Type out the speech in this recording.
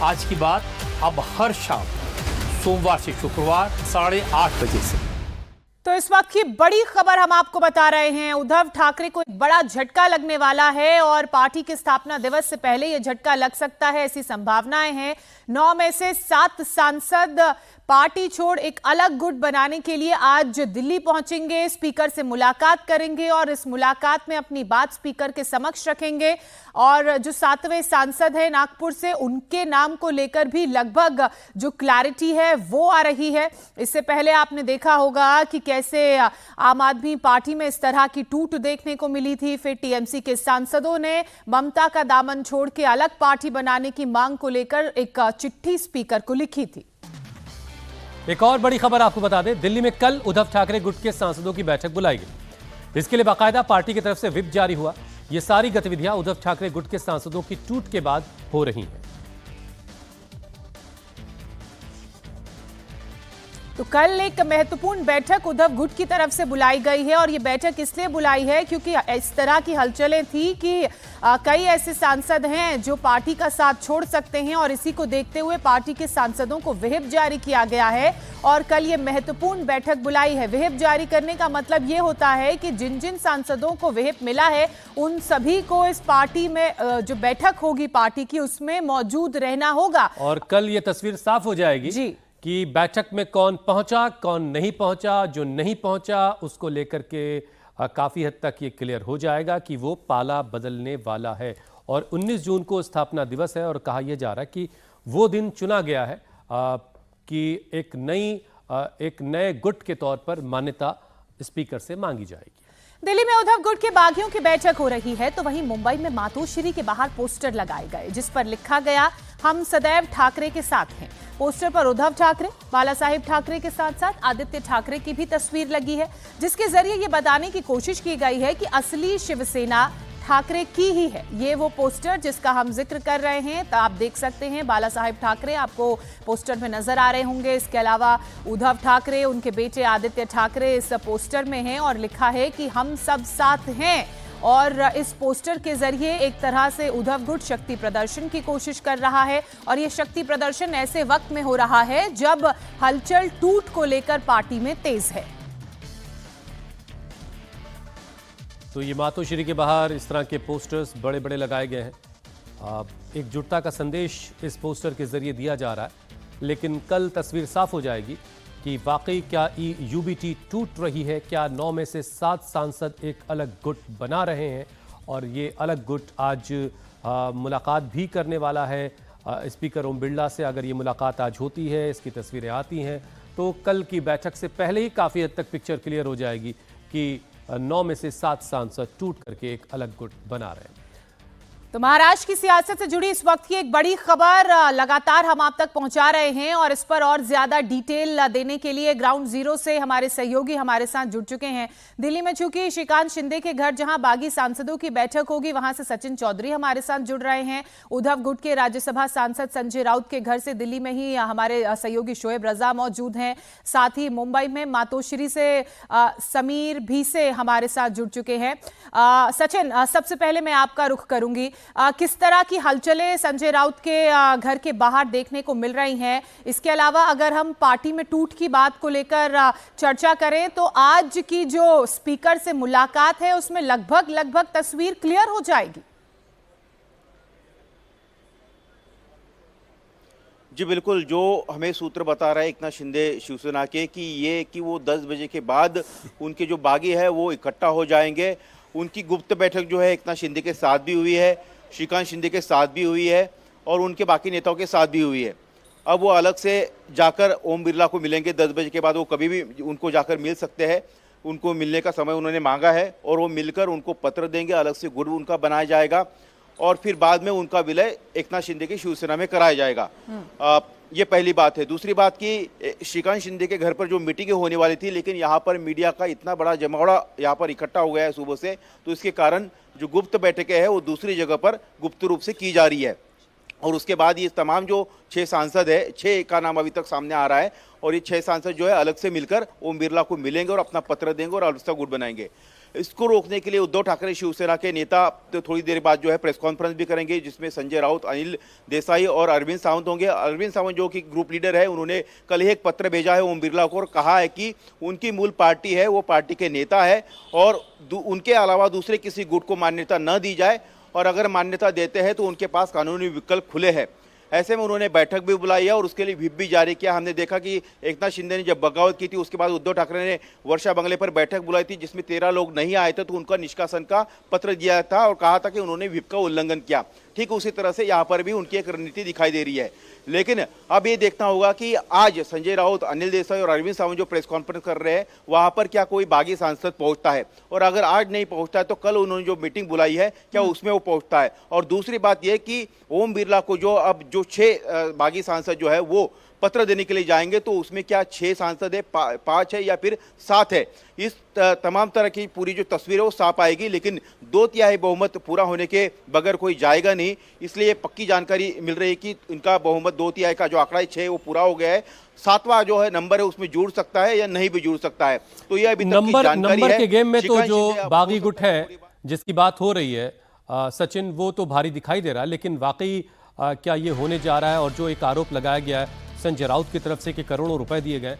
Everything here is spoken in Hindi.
आज की बात अब हर शाम सोमवार से शुक्रवार 8:30 बजे से। तो इस वक्त की बड़ी खबर हम आपको बता रहे हैं। उद्धव ठाकरे को एक बड़ा झटका लगने वाला है और पार्टी के स्थापना दिवस से पहले यह झटका लग सकता है, ऐसी संभावनाएं हैं। 9 में से 7 सांसद पार्टी छोड़ एक अलग गुट बनाने के लिए आज दिल्ली पहुंचेंगे, स्पीकर से मुलाकात करेंगे और इस मुलाकात में अपनी बात स्पीकर के समक्ष रखेंगे। और जो 7वें सांसद हैं नागपुर से, उनके नाम को लेकर भी लगभग जो क्लैरिटी है वो आ रही है। इससे पहले आपने देखा होगा कि कैसे आम आदमी पार्टी में इस तरह की टूट देखने को मिली थी। फिर टीएमसी के सांसदों ने ममता का दामन छोड़ के अलग पार्टी बनाने की मांग को लेकर एक चिट्ठी स्पीकर को लिखी थी। एक और बड़ी खबर आपको बता दें, दिल्ली में कल उद्धव ठाकरे गुट के सांसदों की बैठक बुलाई गई। इसके लिए बाकायदा पार्टी की तरफ से व्हिप जारी हुआ। ये सारी गतिविधियां उद्धव ठाकरे गुट के सांसदों की टूट के बाद हो रही हैं। तो कल एक महत्वपूर्ण बैठक उद्धव गुट की तरफ से बुलाई गई है और ये बैठक इसलिए बुलाई है क्योंकि इस तरह की हलचलें थी कि कई ऐसे सांसद हैं जो पार्टी का साथ छोड़ सकते हैं और इसी को देखते हुए पार्टी के सांसदों को व्हिप जारी किया गया है और कल ये महत्वपूर्ण बैठक बुलाई है। व्हिप जारी करने का मतलब ये होता है कि जिन जिन सांसदों को व्हिप मिला है उन सभी को इस पार्टी में जो बैठक होगी पार्टी की उसमें मौजूद रहना होगा। और कल ये तस्वीर साफ हो जाएगी जी कि बैठक में कौन पहुंचा, कौन नहीं पहुंचा। जो नहीं पहुंचा उसको लेकर के काफी हद तक ये क्लियर हो जाएगा कि वो पाला बदलने वाला है। और 19 जून को स्थापना दिवस है और कहा यह जा रहा है कि वो दिन चुना गया है कि एक नए गुट के तौर पर मान्यता स्पीकर से मांगी जाएगी। दिल्ली में उद्धव गुट के बागियों की बैठक हो रही है तो वहीं मुंबई में मातोश्री के बाहर पोस्टर लगाए गए जिस पर लिखा गया, हम सदैव ठाकरे के साथ हैं। पोस्टर पर उद्धव ठाकरे, बाला साहेब ठाकरे के साथ साथ आदित्य ठाकरे की भी तस्वीर लगी है, जिसके जरिए ये बताने की कोशिश की गई है कि असली शिवसेना ठाकरे की ही है। ये वो पोस्टर जिसका हम जिक्र कर रहे हैं, तो आप देख सकते हैं बाला साहेब ठाकरे आपको पोस्टर में नजर आ रहे होंगे। इसके अलावा उद्धव ठाकरे, उनके बेटे आदित्य ठाकरे इस पोस्टर में हैं और लिखा है कि हम सब साथ हैं। और इस पोस्टर के जरिए एक तरह से उद्धव गुट शक्ति प्रदर्शन की कोशिश कर रहा है और ये शक्ति प्रदर्शन ऐसे वक्त में हो रहा है जब हलचल टूट को लेकर पार्टी में तेज है। तो ये मातोश्री के बाहर इस तरह के पोस्टर्स बड़े बड़े लगाए गए हैं। एकजुटता का संदेश इस पोस्टर के जरिए दिया जा रहा है, लेकिन कल तस्वीर साफ हो जाएगी कि वाकई क्या यूबीटी टूट रही है। क्या 9 में से 7 सांसद एक अलग गुट बना रहे हैं और ये अलग गुट आज मुलाकात भी करने वाला है स्पीकर ओम बिरला से। अगर ये मुलाकात आज होती है, इसकी तस्वीरें आती हैं, तो कल की बैठक से पहले ही काफ़ी हद तक पिक्चर क्लियर हो जाएगी कि 9 में से 7 सांसद टूट करके एक अलग गुट बना रहे हैं। तो महाराष्ट्र की सियासत से जुड़ी इस वक्त की एक बड़ी खबर लगातार हम आप तक पहुंचा रहे हैं और इस पर और ज्यादा डिटेल देने के लिए ग्राउंड जीरो से हमारे सहयोगी हमारे साथ जुड़ चुके हैं। दिल्ली में चूंकि श्रीकांत शिंदे के घर जहां बागी सांसदों की बैठक होगी, वहां से सचिन चौधरी हमारे साथ जुड़ रहे हैं। उद्धव गुट के राज्यसभा सांसद संजय राउत के घर से दिल्ली में ही हमारे सहयोगी शोएब रजा मौजूद हैं। साथ ही मुंबई में मातोश्री से समीर भीसे हमारे साथ जुड़ चुके हैं। सचिन, सबसे पहले मैं आपका रुख करूंगी, किस तरह की हलचलें संजय राउत के घर के बाहर देखने को मिल रही हैं? इसके अलावा अगर हम पार्टी में टूट की बात को लेकर चर्चा करें तो आज की जो स्पीकर से मुलाकात है उसमें लगभग तस्वीर क्लियर हो जाएगी। जी बिल्कुल, जो हमें सूत्र बता रहा है एकनाथ शिंदे शिवसेना के कि वो 10 बजे के बाद उनके जो बागी है वो इकट्ठा हो जाएंगे। उनकी गुप्त बैठक जो है एकनाथ शिंदे के साथ भी हुई है, श्रीकांत शिंदे के साथ भी हुई है और उनके बाकी नेताओं के साथ भी हुई है। अब वो अलग से जाकर ओम बिरला को मिलेंगे 10 बजे के बाद। वो कभी भी उनको जाकर मिल सकते हैं, उनको मिलने का समय उन्होंने मांगा है और वो मिलकर उनको पत्र देंगे, अलग से गुट उनका बनाया जाएगा और फिर बाद में उनका विलय एकनाथ शिंदे की शिवसेना में कराया जाएगा। ये पहली बात है। दूसरी बात कि श्रीकांत शिंदे के घर पर जो मीटिंगें होने वाली थी, लेकिन यहाँ पर मीडिया का इतना बड़ा जमावड़ा यहाँ पर इकट्ठा हो गया है सुबह से, तो इसके कारण जो गुप्त बैठकें हैं वो दूसरी जगह पर गुप्त रूप से की जा रही है। और उसके बाद ये तमाम जो 6 सांसद है, 6 का नाम अभी तक सामने आ रहा है और ये 6 सांसद जो है अलग से मिलकर ओम बिरला को मिलेंगे और अपना पत्र देंगे और अलग से गुट बनाएंगे। इसको रोकने के लिए उद्धव ठाकरे शिवसेना के नेता तो थोड़ी देर बाद जो है प्रेस कॉन्फ्रेंस भी करेंगे, जिसमें संजय राउत, अनिल देसाई और अरविंद सावंत होंगे। अरविंद सावंत जो कि ग्रुप लीडर है, उन्होंने कल ही एक पत्र भेजा है ओम बिरला को और कहा है कि उनकी मूल पार्टी है, वो पार्टी के नेता है और उनके अलावा दूसरे किसी गुट को मान्यता न दी जाए, और अगर मान्यता देते हैं तो उनके पास कानूनी विकल्प खुले हैं। ऐसे में उन्होंने बैठक भी बुलाई है और उसके लिए व्हिप भी जारी किया। हमने देखा कि एकनाथ शिंदे ने जब बगावत की थी उसके बाद उद्धव ठाकरे ने वर्षा बंगले पर बैठक बुलाई थी, जिसमें 13 लोग नहीं आए थे, तो उनका निष्कासन का पत्र दिया था और कहा था कि उन्होंने व्हिप का उल्लंघन किया। ठीक उसी तरह से यहाँ पर भी उनकी एक रणनीति दिखाई दे रही है। लेकिन अब ये देखना होगा कि आज संजय राउत, अनिल देसाई और अरविंद सावंत जो प्रेस कॉन्फ्रेंस कर रहे हैं, वहां पर क्या कोई बागी सांसद पहुंचता है, और अगर आज नहीं पहुंचता है तो कल उन्होंने जो मीटिंग बुलाई है क्या उसमें वो पहुंचता है। और दूसरी बात यह कि ओम बिरला को जो अब जो 6 बागी सांसद जो है वो पत्र देने के लिए जाएंगे, तो उसमें क्या 6 सांसद है, 5 है या फिर 7 है, इस तमाम तरह की पूरी जो तस्वीर है वो साफ आएगी। लेकिन 2/3 बहुमत पूरा होने के बगैर कोई जाएगा नहीं, इसलिए पक्की जानकारी मिल रही है कि इनका बहुमत 2/3 का जो आंकड़ा है 6 वो पूरा हो गया है। 7वां जो है नंबर है उसमें जुड़ सकता है या नहीं भी जुड़ सकता है, तो यह अभी तक की जानकारी है। नंबर के गेम में तो शिकायत जो शिंदे बागी गुट है जिसकी बात हो रही है सचिन, वो तो भारी दिखाई दे रहा है, लेकिन वाकई क्या ये होने जा रहा है? और जो एक आरोप लगाया गया है संजय राउत की तरफ से कि करोड़ों रुपए दिए गए,